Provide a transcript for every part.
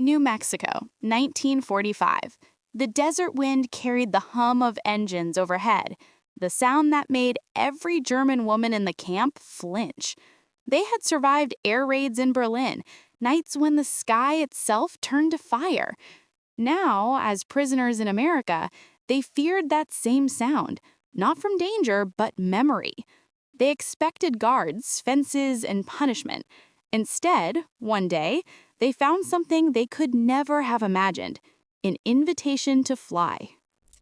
New Mexico, 1945. The desert wind carried the hum of engines overhead, the sound that made every German woman in the camp flinch. They had survived air raids in Berlin, nights when the sky itself turned to fire. Now, as prisoners in America, they feared that same sound, not from danger, but memory. They expected guards, fences, and punishment. Instead, one day, they found something they could never have imagined: an invitation to fly.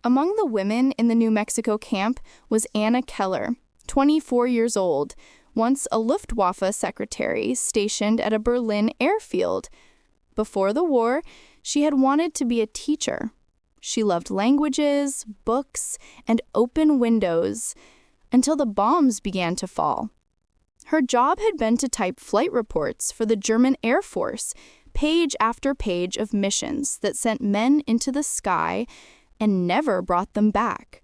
Among the women in the New Mexico camp was Anna Keller, 24 years old, once a Luftwaffe secretary stationed at a Berlin airfield. Before the war, she had wanted to be a teacher. She loved languages, books, and open windows, until the bombs began to fall. Her job had been to type flight reports for the German Air Force, page after page of missions that sent men into the sky and never brought them back.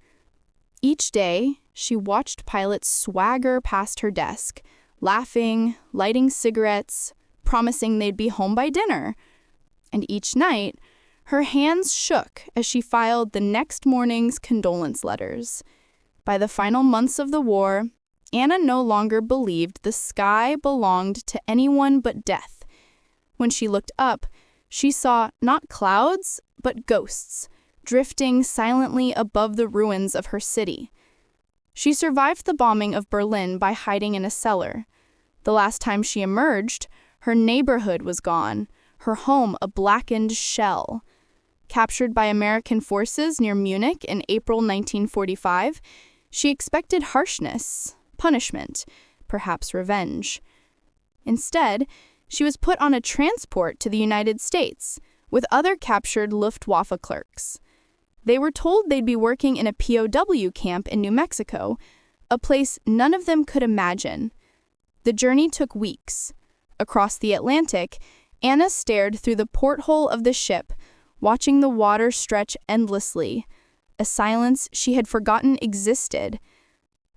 Each day, she watched pilots swagger past her desk, laughing, lighting cigarettes, promising they'd be home by dinner. And each night, her hands shook as she filed the next morning's condolence letters. By the final months of the war, Anna no longer believed the sky belonged to anyone but death. When she looked up, she saw not clouds, but ghosts, drifting silently above the ruins of her city. She survived the bombing of Berlin by hiding in a cellar. The last time she emerged, her neighborhood was gone, her home a blackened shell. Captured by American forces near Munich in April 1945, she expected harshness, punishment, perhaps revenge. Instead, she was put on a transport to the United States with other captured Luftwaffe clerks. They were told they'd be working in a POW camp in New Mexico, a place none of them could imagine. The journey took weeks. Across the Atlantic, Anna stared through the porthole of the ship, watching the water stretch endlessly, a silence she had forgotten existed.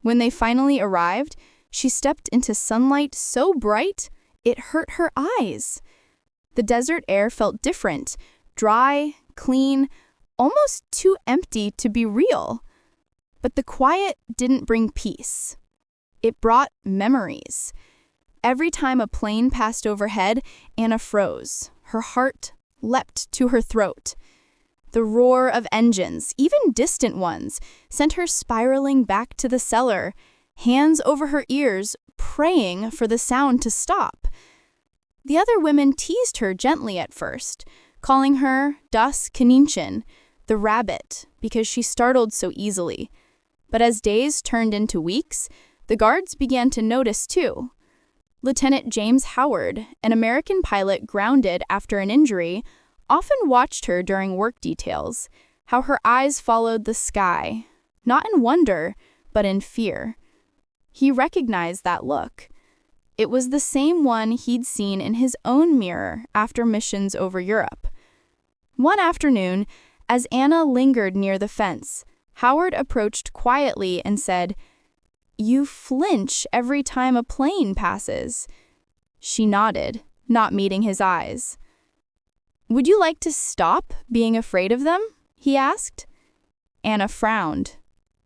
When they finally arrived, she stepped into sunlight so bright it hurt her eyes. The desert air felt different, dry, clean, almost too empty to be real. But the quiet didn't bring peace. It brought memories. Every time a plane passed overhead, Anna froze. Her heart leapt to her throat. The roar of engines, even distant ones, sent her spiraling back to the cellar, hands over her ears, praying for the sound to stop. The other women teased her gently at first, calling her Das Kaninchen, the rabbit, because she startled so easily. But as days turned into weeks, the guards began to notice too. Lieutenant James Howard, an American pilot grounded after an injury, often watched her during work details, how her eyes followed the sky, not in wonder, but in fear. He recognized that look. It was the same one he'd seen in his own mirror after missions over Europe. One afternoon, as Anna lingered near the fence, Howard approached quietly and said, "You flinch every time a plane passes." She nodded, not meeting his eyes. "Would you like to stop being afraid of them?" he asked. Anna frowned,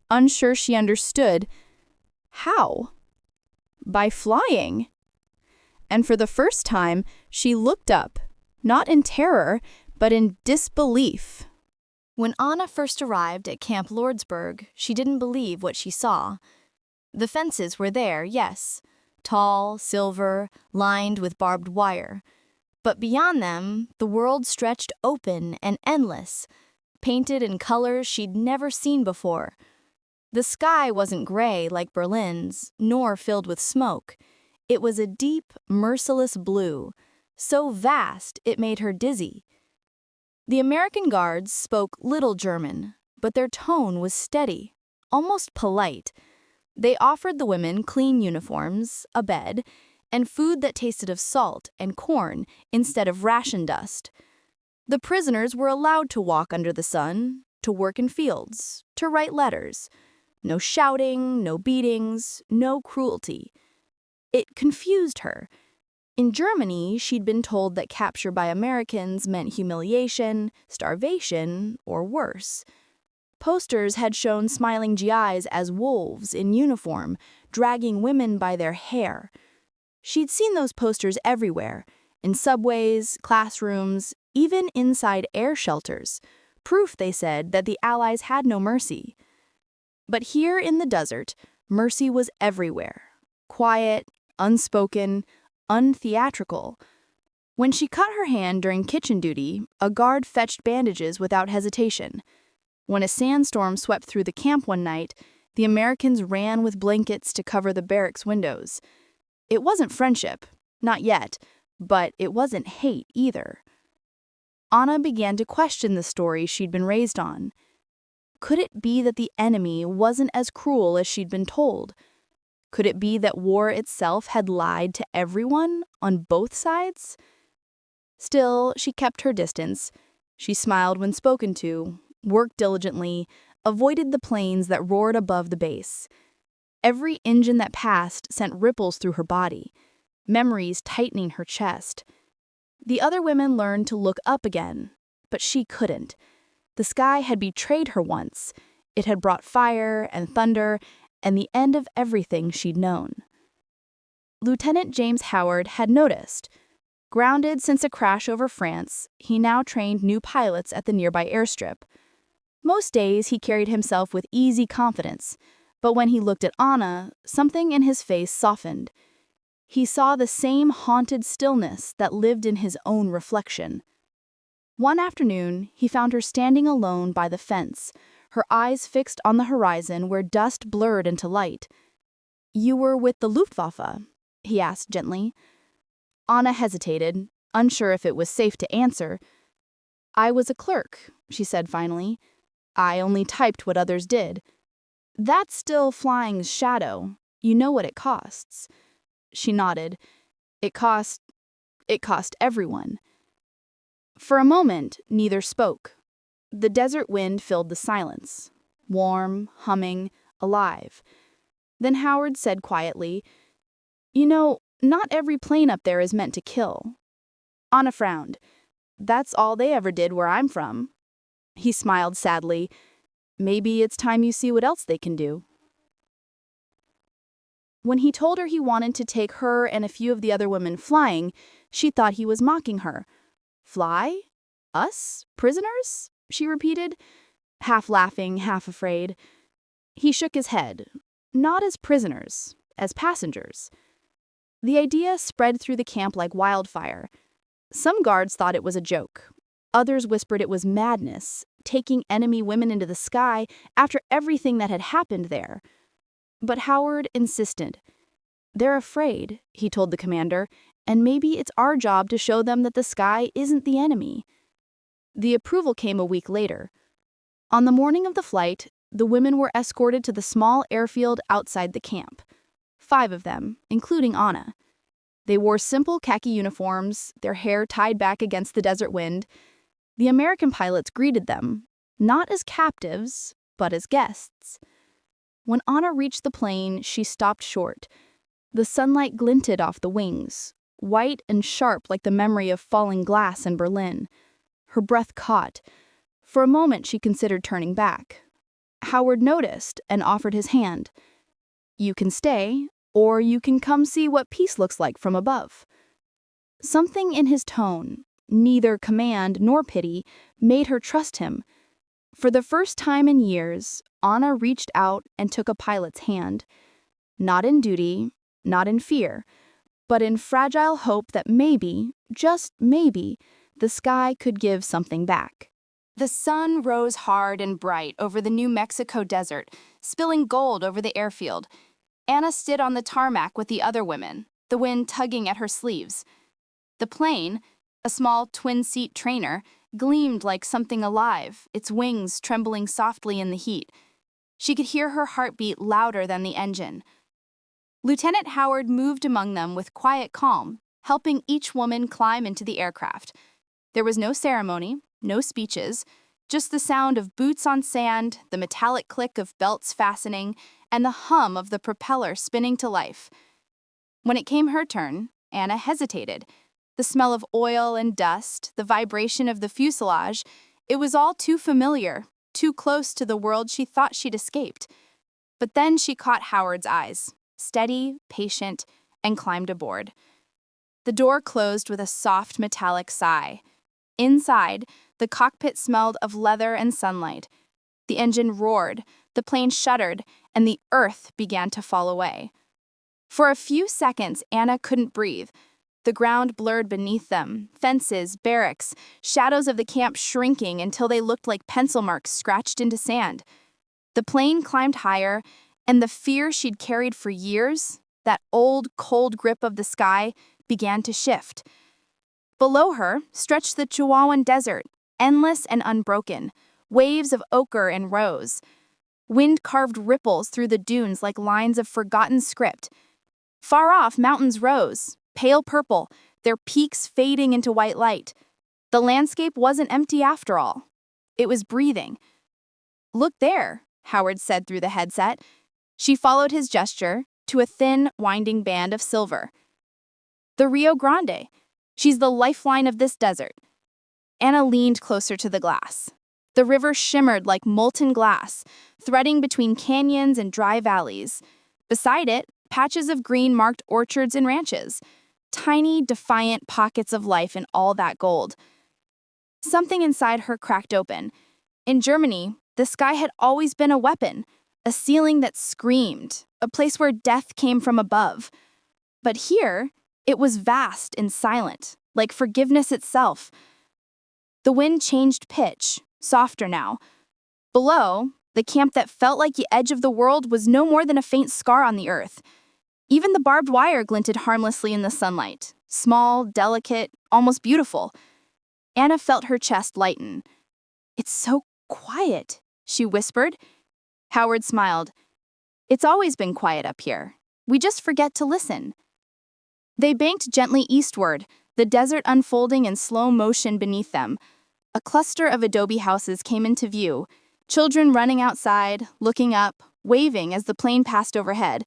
unsure she understood. How? By flying. And for the first time, she looked up, not in terror, but in disbelief. When Anna first arrived at Camp Lordsburg, she didn't believe what she saw. The fences were there, yes, tall, silver, lined with barbed wire. But beyond them, the world stretched open and endless, painted in colors she'd never seen before. The sky wasn't gray like Berlin's, nor filled with smoke. It was a deep, merciless blue, so vast it made her dizzy. The American guards spoke little German, but their tone was steady, almost polite. They offered the women clean uniforms, a bed, and food that tasted of salt and corn instead of ration dust. The prisoners were allowed to walk under the sun, to work in fields, to write letters. No shouting, no beatings, no cruelty. It confused her. In Germany, she'd been told that capture by Americans meant humiliation, starvation, or worse. Posters had shown smiling GIs as wolves in uniform, dragging women by their hair. She'd seen those posters everywhere, in subways, classrooms, even inside air shelters. Proof, they said, that the Allies had no mercy. But here in the desert, mercy was everywhere. Quiet, unspoken, untheatrical. When she cut her hand during kitchen duty, a guard fetched bandages without hesitation. When a sandstorm swept through the camp one night, the Americans ran with blankets to cover the barracks windows. It wasn't friendship, not yet, but it wasn't hate either. Anna began to question the story she'd been raised on. Could it be that the enemy wasn't as cruel as she'd been told? Could it be that war itself had lied to everyone on both sides? Still, she kept her distance. She smiled when spoken to, worked diligently, avoided the planes that roared above the base. Every engine that passed sent ripples through her body, memories tightening her chest. The other women learned to look up again, but she couldn't. The sky had betrayed her once. It had brought fire and thunder and the end of everything she'd known. Lieutenant James Howard had noticed. Grounded since a crash over France, he now trained new pilots at the nearby airstrip. Most days he carried himself with easy confidence, but when he looked at Anna, something in his face softened. He saw the same haunted stillness that lived in his own reflection. One afternoon, he found her standing alone by the fence, her eyes fixed on the horizon where dust blurred into light. "You were with the Luftwaffe?" he asked gently. Anna hesitated, unsure if it was safe to answer. "I was a clerk," she said finally. "I only typed what others did." "That's still flying's shadow. You know what it costs." She nodded. It cost everyone." For a moment, neither spoke. The desert wind filled the silence, warm, humming, alive. Then Howard said quietly, "You know, not every plane up there is meant to kill." Anna frowned. "That's all they ever did where I'm from." He smiled sadly. "Maybe it's time you see what else they can do." When he told her he wanted to take her and a few of the other women flying, she thought he was mocking her. "Fly? Us? Prisoners?" she repeated, half laughing, half afraid. He shook his head. "Not as prisoners, as passengers." The idea spread through the camp like wildfire. Some guards thought it was a joke. Others whispered it was madness, taking enemy women into the sky after everything that had happened there. But Howard insisted. "They're afraid," he told the commander, "and maybe it's our job to show them that the sky isn't the enemy." The approval came a week later. On the morning of the flight, the women were escorted to the small airfield outside the camp. 5 of them, including Anna. They wore simple khaki uniforms, their hair tied back against the desert wind. The American pilots greeted them, not as captives, but as guests. When Anna reached the plane, she stopped short. The sunlight glinted off the wings, white and sharp like the memory of falling glass in Berlin. Her breath caught. For a moment, she considered turning back. Howard noticed and offered his hand. "You can stay, or you can come see what peace looks like from above." Something in his tone, neither command nor pity, made her trust him. For the first time in years, Anna reached out and took a pilot's hand. Not in duty, not in fear, but in fragile hope that maybe, just maybe, the sky could give something back. The sun rose hard and bright over the New Mexico desert, spilling gold over the airfield. Anna stood on the tarmac with the other women, the wind tugging at her sleeves. The plane, a small twin-seat trainer, gleamed like something alive, its wings trembling softly in the heat. She could hear her heartbeat louder than the engine. Lieutenant Howard moved among them with quiet calm, helping each woman climb into the aircraft. There was no ceremony, no speeches, just the sound of boots on sand, the metallic click of belts fastening, and the hum of the propeller spinning to life. When it came her turn, Anna hesitated. The smell of oil and dust, the vibration of the fuselage, it was all too familiar, too close to the world she thought she'd escaped. But then she caught Howard's eyes, steady, patient, and climbed aboard. The door closed with a soft metallic sigh. Inside, the cockpit smelled of leather and sunlight. The engine roared, the plane shuddered, and the earth began to fall away. For a few seconds, Anna couldn't breathe. The ground blurred beneath them, fences, barracks, shadows of the camp shrinking until they looked like pencil marks scratched into sand. The plane climbed higher, and the fear she'd carried for years, that old, cold grip of the sky, began to shift. Below her stretched the Chihuahuan Desert, endless and unbroken, waves of ochre and rose. Wind carved ripples through the dunes like lines of forgotten script. Far off, mountains rose, pale purple, their peaks fading into white light. The landscape wasn't empty after all. It was breathing. "Look there," Howard said through the headset. She followed his gesture to a thin, winding band of silver. "The Rio Grande. She's the lifeline of this desert." Anna leaned closer to the glass. The river shimmered like molten glass, threading between canyons and dry valleys. Beside it, patches of green marked orchards and ranches. Tiny, defiant pockets of life in all that gold. Something inside her cracked open. In Germany, the sky had always been a weapon, a ceiling that screamed, a place where death came from above. But here, it was vast and silent, like forgiveness itself. The wind changed pitch, softer now. Below, the camp that felt like the edge of the world was no more than a faint scar on the earth. Even the barbed wire glinted harmlessly in the sunlight, small, delicate, almost beautiful. Anna felt her chest lighten. "It's so quiet," she whispered. Howard smiled. "It's always been quiet up here. We just forget to listen." They banked gently eastward, the desert unfolding in slow motion beneath them. A cluster of adobe houses came into view, children running outside, looking up, waving as the plane passed overhead.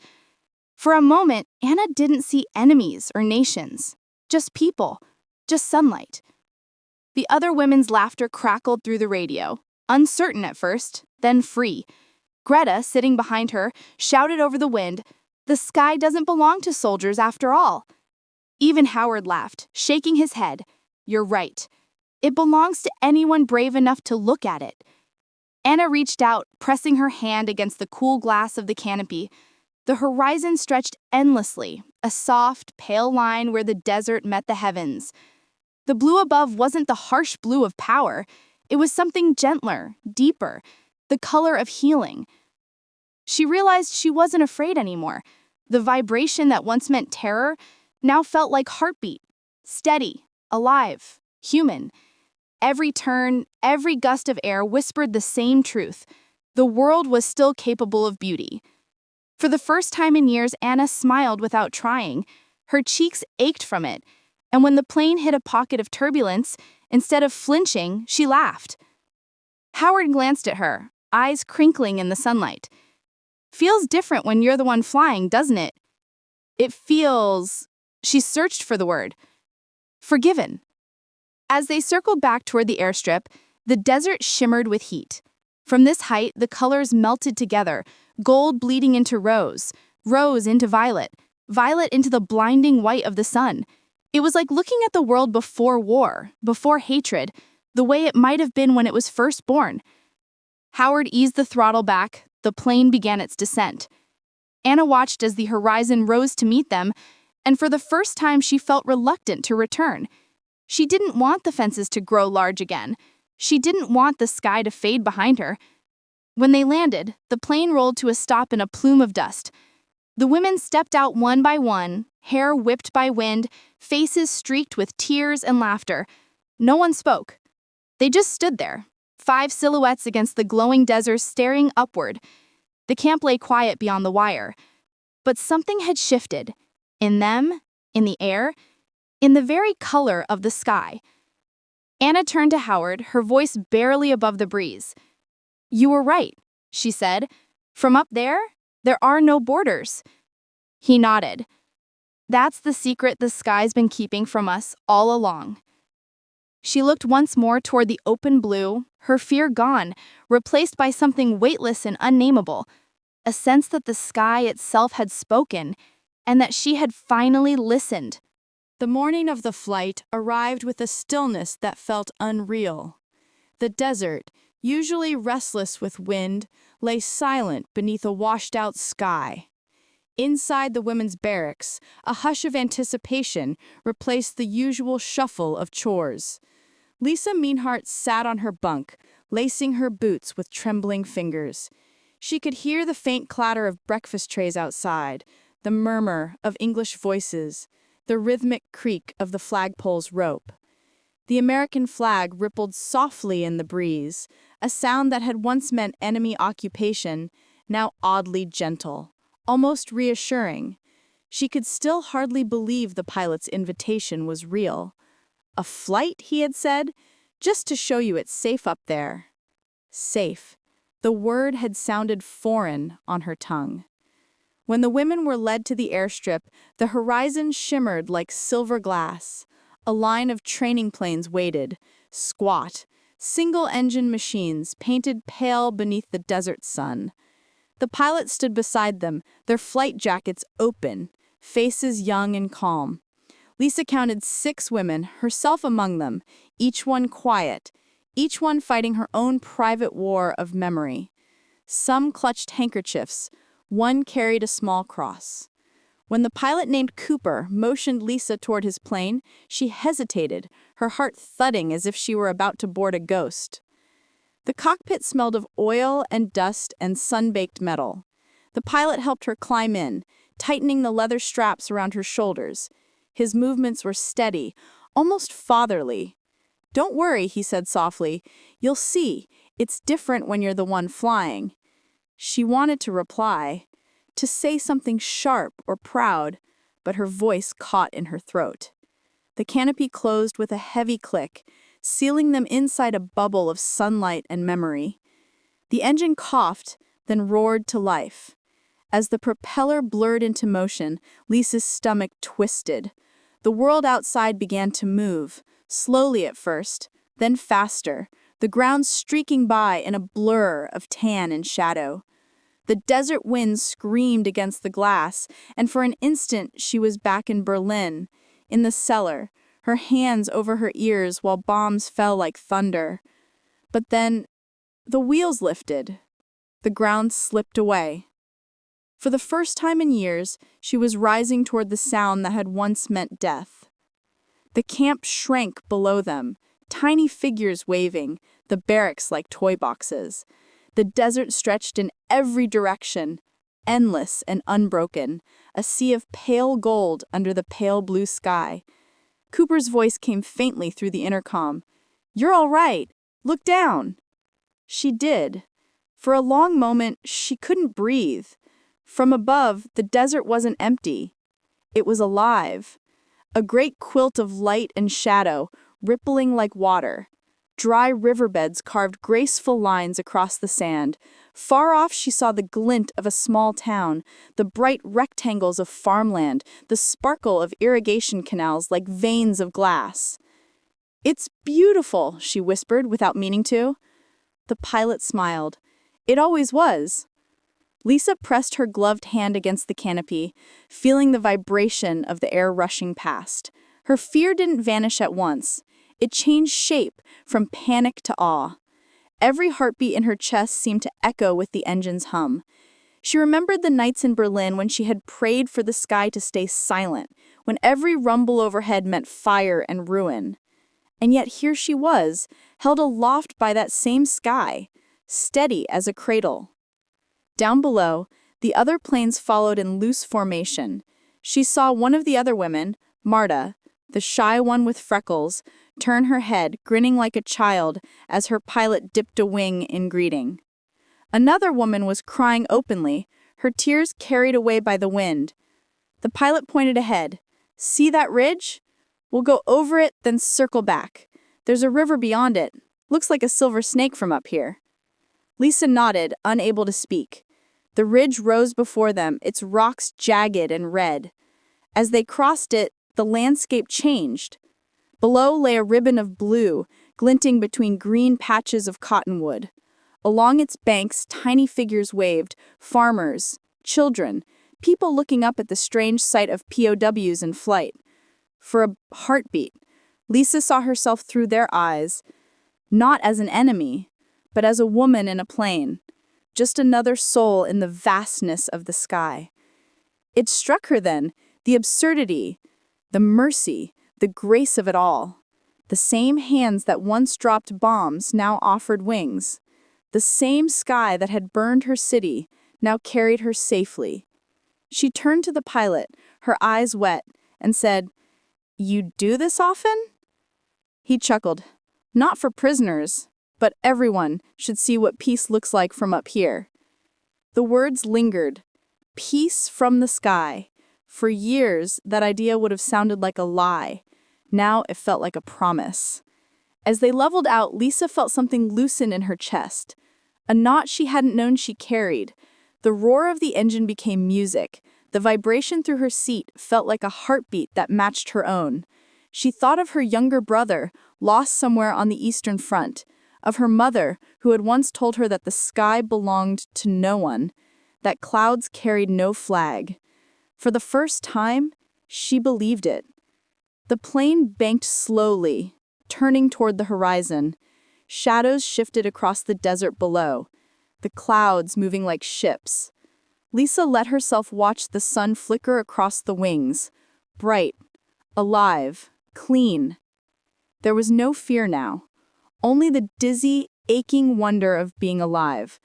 For a moment, Anna didn't see enemies or nations, just people, just sunlight. The other women's laughter crackled through the radio, uncertain at first, then free. Greta, sitting behind her, shouted over the wind, "The sky doesn't belong to soldiers after all." Even Howard laughed, shaking his head. "You're right. It belongs to anyone brave enough to look at it." Anna reached out, pressing her hand against the cool glass of the canopy. The horizon stretched endlessly, a soft, pale line where the desert met the heavens. The blue above wasn't the harsh blue of power. It was something gentler, deeper, the color of healing. She realized she wasn't afraid anymore. The vibration that once meant terror now felt like heartbeat, steady, alive, human. Every turn, every gust of air whispered the same truth. The world was still capable of beauty. For the first time in years, Anna smiled without trying. Her cheeks ached from it, and when the plane hit a pocket of turbulence, instead of flinching, she laughed. Howard glanced at her, eyes crinkling in the sunlight. "Feels different when you're the one flying, doesn't it?" "It feels..." She searched for the word. "Forgiven." As they circled back toward the airstrip, the desert shimmered with heat. From this height, the colors melted together, gold bleeding into rose, rose into violet, violet into the blinding white of the sun. It was like looking at the world before war, before hatred, the way it might have been when it was first born. Howard eased the throttle back, the plane began its descent. Anna watched as the horizon rose to meet them, and for the first time she felt reluctant to return. She didn't want the fences to grow large again. She didn't want the sky to fade behind her. When they landed, the plane rolled to a stop in a plume of dust. The women stepped out one by one, hair whipped by wind, faces streaked with tears and laughter. No one spoke. They just stood there, 5 silhouettes against the glowing desert staring upward. The camp lay quiet beyond the wire. But something had shifted. In them, in the air, in the very color of the sky. Anna turned to Howard, her voice barely above the breeze. "You were right," she said. "From up there are no borders." He nodded. That's the secret the sky's been keeping from us all along. She looked once more toward the open blue, her fear gone, replaced by something weightless and unnameable, a sense that the sky itself had spoken, and that she had finally listened. The morning of the flight arrived with a stillness that felt unreal. The desert, usually restless with wind, lay silent beneath a washed-out sky. Inside the women's barracks, a hush of anticipation replaced the usual shuffle of chores. Lisa Meinhardt sat on her bunk, lacing her boots with trembling fingers. She could hear the faint clatter of breakfast trays outside, the murmur of English voices, the rhythmic creak of the flagpole's rope. The American flag rippled softly in the breeze, a sound that had once meant enemy occupation, now oddly gentle, almost reassuring. She could still hardly believe the pilot's invitation was real. A flight, he had said, just to show you it's safe up there. Safe. The word had sounded foreign on her tongue. When the women were led to the airstrip, the horizon shimmered like silver glass. A line of training planes waited, squat, single-engine machines painted pale beneath the desert sun. The pilot stood beside them, their flight jackets open, faces young and calm. Lisa counted 6 women, herself among them, each one quiet, each one fighting her own private war of memory. Some clutched handkerchiefs, one carried a small cross. When the pilot named Cooper motioned Lisa toward his plane, she hesitated, her heart thudding as if she were about to board a ghost. The cockpit smelled of oil and dust and sun-baked metal. The pilot helped her climb in, tightening the leather straps around her shoulders. His movements were steady, almost fatherly. "Don't worry," he said softly. "You'll see, it's different when you're the one flying." She wanted to reply, to say something sharp or proud, but her voice caught in her throat. The canopy closed with a heavy click, sealing them inside a bubble of sunlight and memory. The engine coughed, then roared to life. As the propeller blurred into motion, Lisa's stomach twisted. The world outside began to move, slowly at first, then faster, the ground streaking by in a blur of tan and shadow. The desert wind screamed against the glass, and for an instant she was back in Berlin, in the cellar, her hands over her ears while bombs fell like thunder. But then, the wheels lifted. The ground slipped away. For the first time in years, she was rising toward the sound that had once meant death. The camp shrank below them, tiny figures waving, the barracks like toy boxes. The desert stretched in every direction, endless and unbroken, a sea of pale gold under the pale blue sky. Cooper's voice came faintly through the intercom. "You're all right. Look down." She did. For a long moment, she couldn't breathe. From above, the desert wasn't empty. It was alive. A great quilt of light and shadow, rippling like water. Dry riverbeds carved graceful lines across the sand. Far off she saw the glint of a small town, the bright rectangles of farmland, the sparkle of irrigation canals like veins of glass. "It's beautiful," she whispered without meaning to. The pilot smiled. "It always was." Lisa pressed her gloved hand against the canopy, feeling the vibration of the air rushing past. Her fear didn't vanish at once. It changed shape from panic to awe. Every heartbeat in her chest seemed to echo with the engine's hum. She remembered the nights in Berlin when she had prayed for the sky to stay silent, when every rumble overhead meant fire and ruin. And yet here she was, held aloft by that same sky, steady as a cradle. Down below, the other planes followed in loose formation. She saw one of the other women, Marta, the shy one with freckles, turn her head, grinning like a child, as her pilot dipped a wing in greeting. Another woman was crying openly, her tears carried away by the wind. The pilot pointed ahead. "See that ridge? We'll go over it, then circle back. There's a river beyond it. Looks like a silver snake from up here." Lisa nodded, unable to speak. The ridge rose before them, its rocks jagged and red. As they crossed it, the landscape changed. Below lay a ribbon of blue, glinting between green patches of cottonwood. Along its banks, tiny figures waved, farmers, children, people looking up at the strange sight of POWs in flight. For a heartbeat, Lisa saw herself through their eyes, not as an enemy, but as a woman in a plane, just another soul in the vastness of the sky. It struck her then, the absurdity, the mercy, the grace of it all. The same hands that once dropped bombs now offered wings. The same sky that had burned her city now carried her safely. She turned to the pilot, her eyes wet, and said, "You do this often?" He chuckled. "Not for prisoners, but everyone should see what peace looks like from up here." The words lingered. Peace from the sky. For years, that idea would have sounded like a lie. Now it felt like a promise. As they leveled out, Lisa felt something loosen in her chest. A knot she hadn't known she carried. The roar of the engine became music. The vibration through her seat felt like a heartbeat that matched her own. She thought of her younger brother, lost somewhere on the Eastern Front, of her mother, who had once told her that the sky belonged to no one, that clouds carried no flag. For the first time, she believed it. The plane banked slowly, turning toward the horizon. Shadows shifted across the desert below, the clouds moving like ships. Lisa let herself watch the sun flicker across the wings, bright, alive, clean. There was no fear now, only the dizzy, aching wonder of being alive.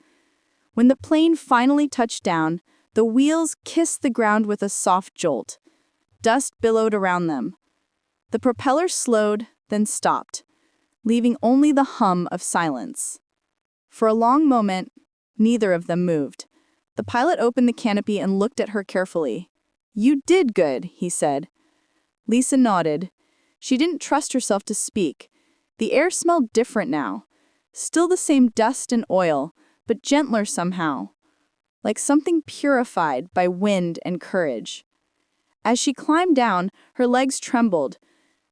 When the plane finally touched down, the wheels kissed the ground with a soft jolt. Dust billowed around them. The propeller slowed, then stopped, leaving only the hum of silence. For a long moment, neither of them moved. The pilot opened the canopy and looked at her carefully. "You did good," he said. Lisa nodded. She didn't trust herself to speak. The air smelled different now. Still the same dust and oil, but gentler somehow, like something purified by wind and courage. As she climbed down, her legs trembled.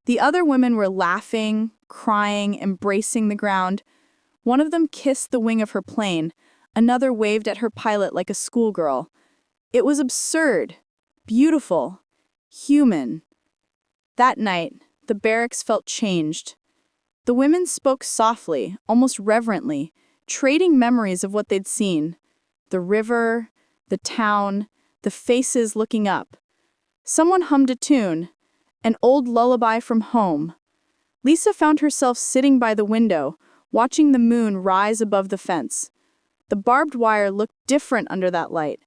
The other women were laughing, crying, embracing the ground. One of them kissed the wing of her plane. Another waved at her pilot like a schoolgirl. It was absurd, beautiful, human. That night, the barracks felt changed. The women spoke softly, almost reverently, trading memories of what they'd seen. The river, the town, the faces looking up. Someone hummed a tune, an old lullaby from home. Lisa found herself sitting by the window, watching the moon rise above the fence. The barbed wire looked different under that light,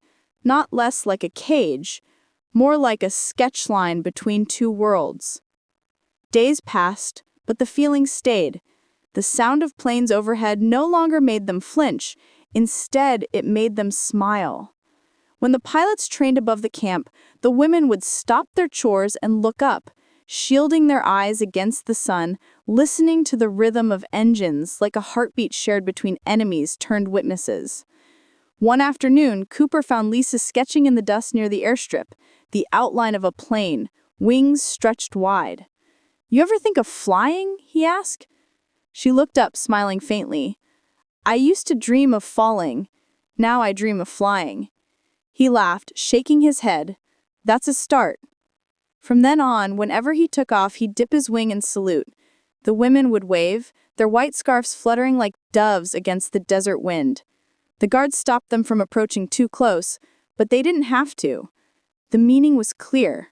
not less like a cage, more like a sketch line between two worlds. Days passed, but the feeling stayed. The sound of planes overhead no longer made them flinch. Instead, it made them smile. When the pilots trained above the camp, the women would stop their chores and look up, shielding their eyes against the sun, listening to the rhythm of engines like a heartbeat shared between enemies turned witnesses. One afternoon, Cooper found Lisa sketching in the dust near the airstrip, the outline of a plane, wings stretched wide. "You ever think of flying?" he asked. She looked up, smiling faintly. "I used to dream of falling. Now I dream of flying." He laughed, shaking his head. "That's a start." From then on, whenever he took off, he'd dip his wing and salute. The women would wave, their white scarves fluttering like doves against the desert wind. The guards stopped them from approaching too close, but they didn't have to. The meaning was clear.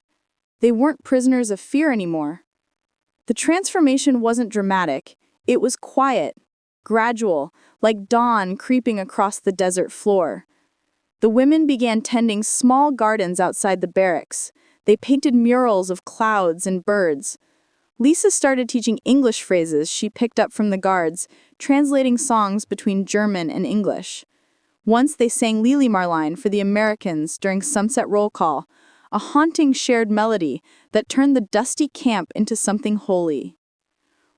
They weren't prisoners of fear anymore. The transformation wasn't dramatic. It was quiet, gradual, like dawn creeping across the desert floor. The women began tending small gardens outside the barracks. They painted murals of clouds and birds. Lisa started teaching English phrases she picked up from the guards, translating songs between German and English. Once they sang Lili Marline for the Americans during sunset roll call, a haunting shared melody that turned the dusty camp into something holy.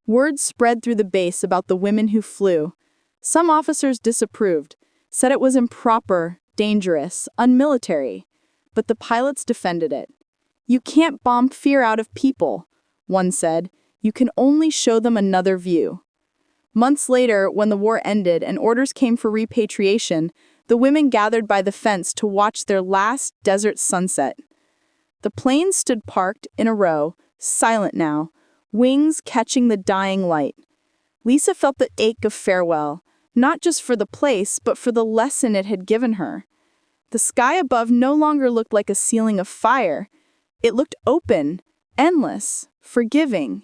Word spread through the base about the women who flew. Some officers disapproved, said it was improper, dangerous, unmilitary, but the pilots defended it. "You can't bomb fear out of people," one said. "You can only show them another view." Months later, when the war ended and orders came for repatriation, the women gathered by the fence to watch their last desert sunset. The planes stood parked in a row, silent now, wings catching the dying light. Lisa felt the ache of farewell, not just for the place, but for the lesson it had given her. The sky above no longer looked like a ceiling of fire. It looked open, endless, forgiving.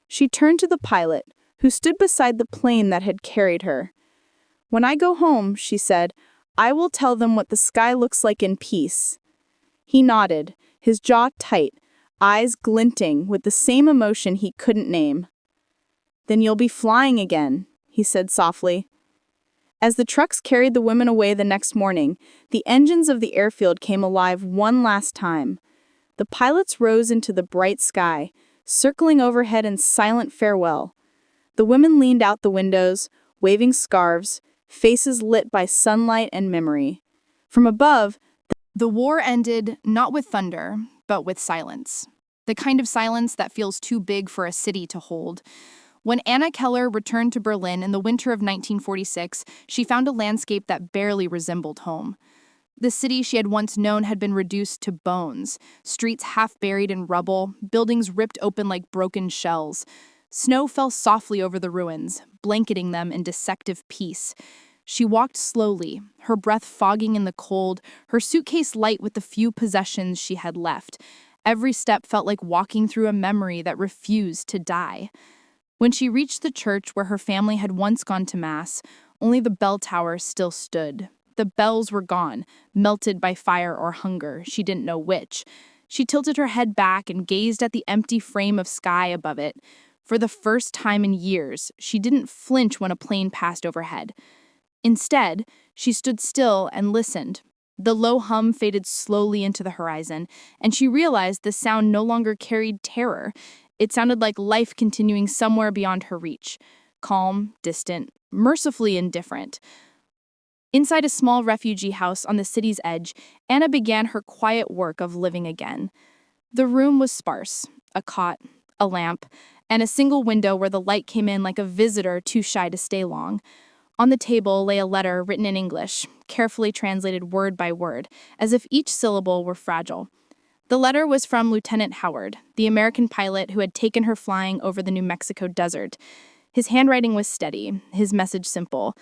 She turned to the pilot, who stood beside the plane that had carried her. "When I go home," she said, "I will tell them what the sky looks like in peace." He nodded, his jaw tight, eyes glinting with the same emotion he couldn't name. "Then you'll be flying again," he said softly. As the trucks carried the women away the next morning, the engines of the airfield came alive one last time. The pilots rose into the bright sky, circling overhead in silent farewell. The women leaned out the windows, waving scarves, faces lit by sunlight and memory. From above, The war ended not with thunder, but with silence. The kind of silence that feels too big for a city to hold. When Anna Keller returned to Berlin in the winter of 1946, she found a landscape that barely resembled home. The city she had once known had been reduced to bones, streets half buried in rubble, buildings ripped open like broken shells. Snow fell softly over the ruins, blanketing them in deceptive peace. She walked slowly, her breath fogging in the cold, her suitcase light with the few possessions she had left. Every step felt like walking through a memory that refused to die. When she reached the church where her family had once gone to Mass, only the bell tower still stood. The bells were gone, melted by fire or hunger, she didn't know which. She tilted her head back and gazed at the empty frame of sky above it. For the first time in years, she didn't flinch when a plane passed overhead. Instead, she stood still and listened. The low hum faded slowly into the horizon, and she realized the sound no longer carried terror. It sounded like life continuing somewhere beyond her reach. Calm, distant, mercifully indifferent. Inside a small refugee house on the city's edge, Anna began her quiet work of living again. The room was sparse: a cot, a lamp, and a single window where the light came in like a visitor too shy to stay long. On the table lay a letter written in English, carefully translated word by word, as if each syllable were fragile. The letter was from Lieutenant Howard, the American pilot who had taken her flying over the New Mexico desert. His handwriting was steady, his message simple.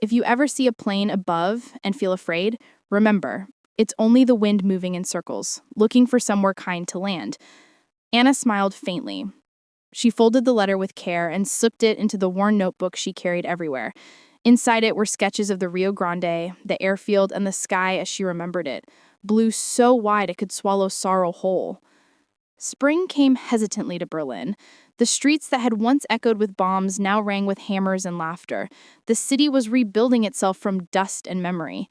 If you ever see a plane above and feel afraid, remember, it's only the wind moving in circles, looking for somewhere kind to land. Anna smiled faintly. She folded the letter with care and slipped it into the worn notebook she carried everywhere. Inside it were sketches of the Rio Grande, the airfield, and the sky as she remembered it, blue so wide it could swallow sorrow whole. Spring came hesitantly to Berlin. The streets that had once echoed with bombs now rang with hammers and laughter. The city was rebuilding itself from dust and memory.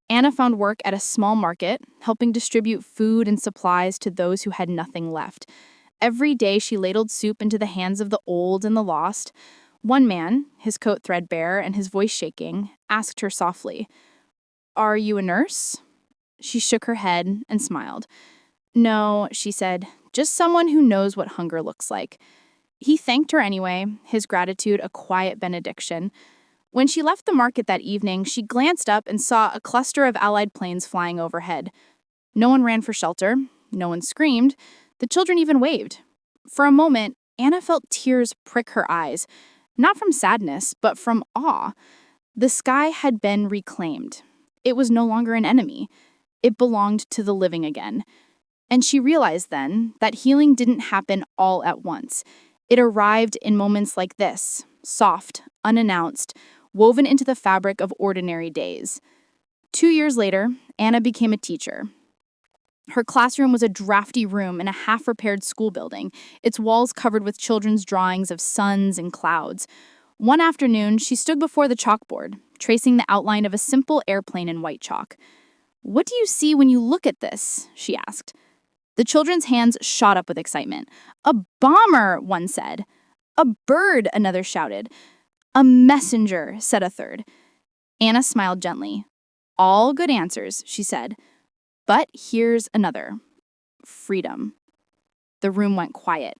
Anna found work at a small market, helping distribute food and supplies to those who had nothing left. Every day she ladled soup into the hands of the old and the lost. One man, his coat threadbare and his voice shaking, asked her softly, "Are you a nurse?" She shook her head and smiled. "No," she said, "just someone who knows what hunger looks like." He thanked her anyway, his gratitude a quiet benediction. When she left the market that evening, she glanced up and saw a cluster of Allied planes flying overhead. No one ran for shelter. No one screamed. The children even waved. For a moment, Anna felt tears prick her eyes. Not from sadness, but from awe. The sky had been reclaimed. It was no longer an enemy. It belonged to the living again. And she realized then that healing didn't happen all at once. It arrived in moments like this, soft, unannounced, woven into the fabric of ordinary days. 2 years later, Anna became a teacher. Her classroom was a drafty room in a half-repaired school building, its walls covered with children's drawings of suns and clouds. One afternoon, she stood before the chalkboard, tracing the outline of a simple airplane in white chalk. "What do you see when you look at this?" she asked. The children's hands shot up with excitement. "A bomber," one said. "A bird," another shouted. "A messenger," said a third. Anna smiled gently. "All good answers," she said. "But here's another. freedom. The room went quiet.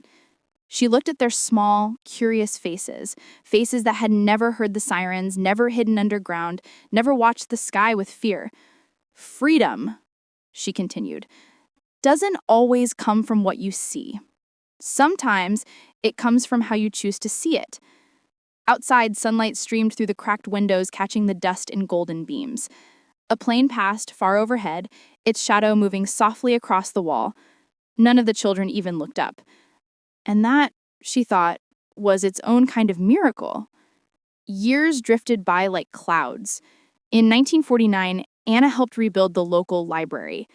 She looked at their small, curious faces, faces that had never heard the sirens, never hidden underground, never watched the sky with fear. Freedom, she continued, doesn't always come from what you see. Sometimes it comes from how you choose to see it. Outside, sunlight streamed through the cracked windows, catching the dust in golden beams. A plane passed far overhead, its shadow moving softly across the wall. None of the children even looked up. And that, she thought, was its own kind of miracle. Years drifted by like clouds. In 1949, Anna helped rebuild the local library.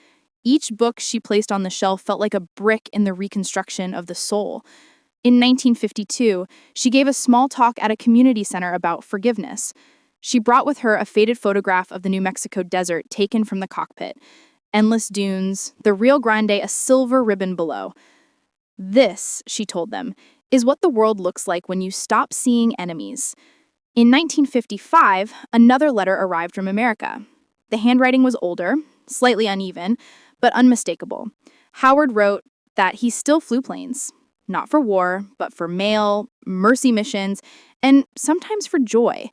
Each book she placed on the shelf felt like a brick in the reconstruction of the soul. In 1952, she gave a small talk at a community center about forgiveness. She brought with her a faded photograph of the New Mexico desert taken from the cockpit. Endless dunes, the Rio Grande a silver ribbon below. This, she told them, is what the world looks like when you stop seeing enemies. In 1955, another letter arrived from America. The handwriting was older, slightly uneven, but unmistakable. Howard wrote that he still flew planes, not for war, but for mail, mercy missions, and sometimes for joy.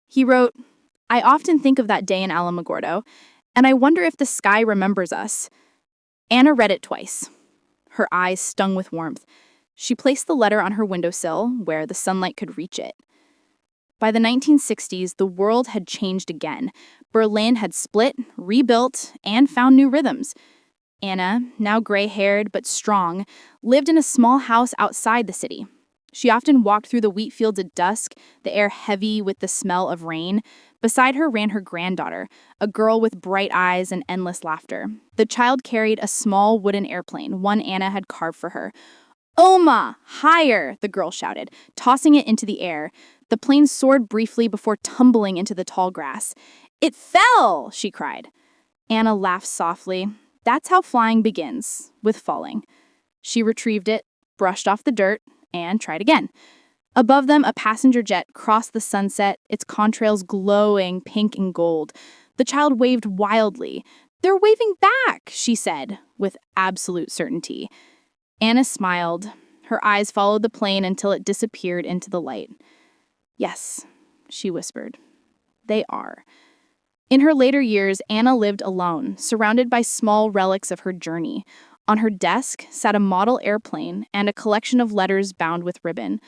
He wrote, "I often think of that day in Alamogordo, and I wonder if the sky remembers us." Anna read it twice. Her eyes stung with warmth. She placed the letter on her windowsill, where the sunlight could reach it. By the 1960s, the world had changed again. Berlin had split, rebuilt, and found new rhythms. Anna, now gray-haired but strong, lived in a small house outside the city. She often walked through the wheat fields at dusk, the air heavy with the smell of rain. Beside her ran her granddaughter, a girl with bright eyes and endless laughter. The child carried a small wooden airplane, one Anna had carved for her. "Oma, higher!" the girl shouted, tossing it into the air. The plane soared briefly before tumbling into the tall grass. "It fell!" she cried. Anna laughed softly. That's how flying begins, with falling. She retrieved it, brushed off the dirt, and tried again. Above them, a passenger jet crossed the sunset, its contrails glowing pink and gold. The child waved wildly. "They're waving back," she said, with absolute certainty. Anna smiled. Her eyes followed the plane until it disappeared into the light. "Yes," she whispered. "They are." In her later years, Anna lived alone, surrounded by small relics of her journey. On her desk sat a model airplane and a collection of letters bound with ribbon.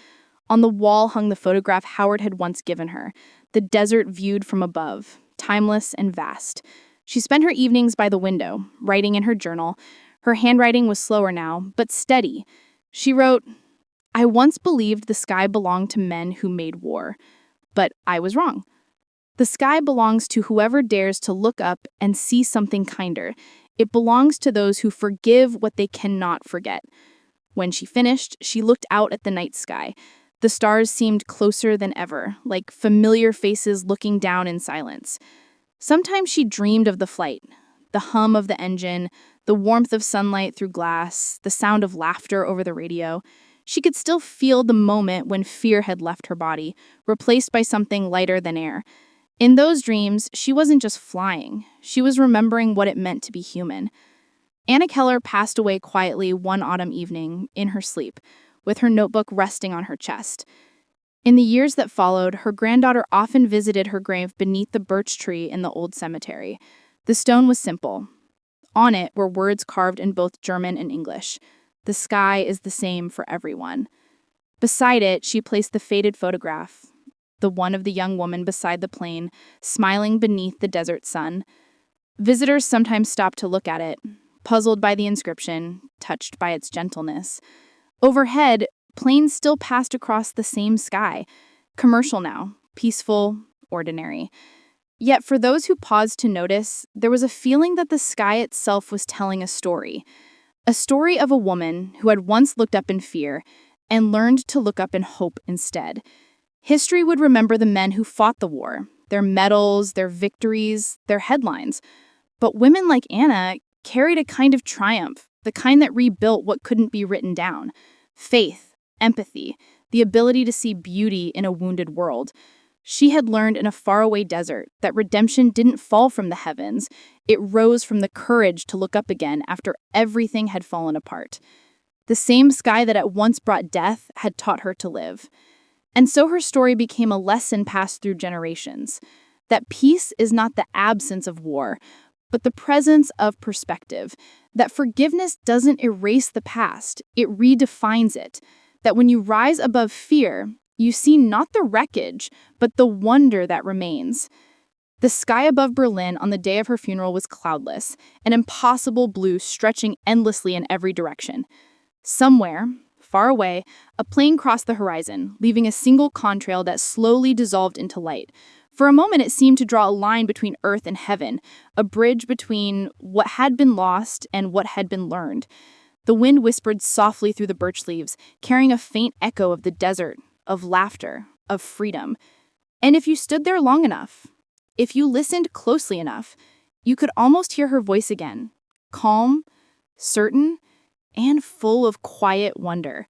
On the wall hung the photograph Howard had once given her, the desert viewed from above, timeless and vast. She spent her evenings by the window, writing in her journal. Her handwriting was slower now, but steady. She wrote, "I once believed the sky belonged to men who made war, but I was wrong. The sky belongs to whoever dares to look up and see something kinder. It belongs to those who forgive what they cannot forget." When she finished, she looked out at the night sky. The stars seemed closer than ever, like familiar faces looking down in silence. Sometimes she dreamed of the flight, the hum of the engine, the warmth of sunlight through glass, the sound of laughter over the radio. She could still feel the moment when fear had left her body, replaced by something lighter than air. In those dreams, she wasn't just flying. She was remembering what it meant to be human. Anna Keller passed away quietly one autumn evening, in her sleep, with her notebook resting on her chest. In the years that followed, her granddaughter often visited her grave beneath the birch tree in the old cemetery. The stone was simple. On it were words carved in both German and English. "The sky is the same for everyone." Beside it, she placed the faded photograph, the one of the young woman beside the plane, smiling beneath the desert sun. Visitors sometimes stopped to look at it, puzzled by the inscription, touched by its gentleness. Overhead, planes still passed across the same sky, commercial now, peaceful, ordinary. Yet for those who paused to notice, there was a feeling that the sky itself was telling a story of a woman who had once looked up in fear and learned to look up in hope instead. History would remember the men who fought the war, their medals, their victories, their headlines. But women like Anna carried a kind of triumph, the kind that rebuilt what couldn't be written down. Faith, empathy, the ability to see beauty in a wounded world. She had learned in a faraway desert that redemption didn't fall from the heavens, it rose from the courage to look up again after everything had fallen apart. The same sky that at once brought death had taught her to live. And so her story became a lesson passed through generations, that peace is not the absence of war, but the presence of perspective, that forgiveness doesn't erase the past, it redefines it, that when you rise above fear, you see not the wreckage, but the wonder that remains. The sky above Berlin on the day of her funeral was cloudless, an impossible blue stretching endlessly in every direction. Somewhere, far away, a plane crossed the horizon, leaving a single contrail that slowly dissolved into light. For a moment, it seemed to draw a line between earth and heaven, a bridge between what had been lost and what had been learned. The wind whispered softly through the birch leaves, carrying a faint echo of the desert, of laughter, of freedom. And if you stood there long enough, if you listened closely enough, you could almost hear her voice again, calm, certain, and full of quiet wonder.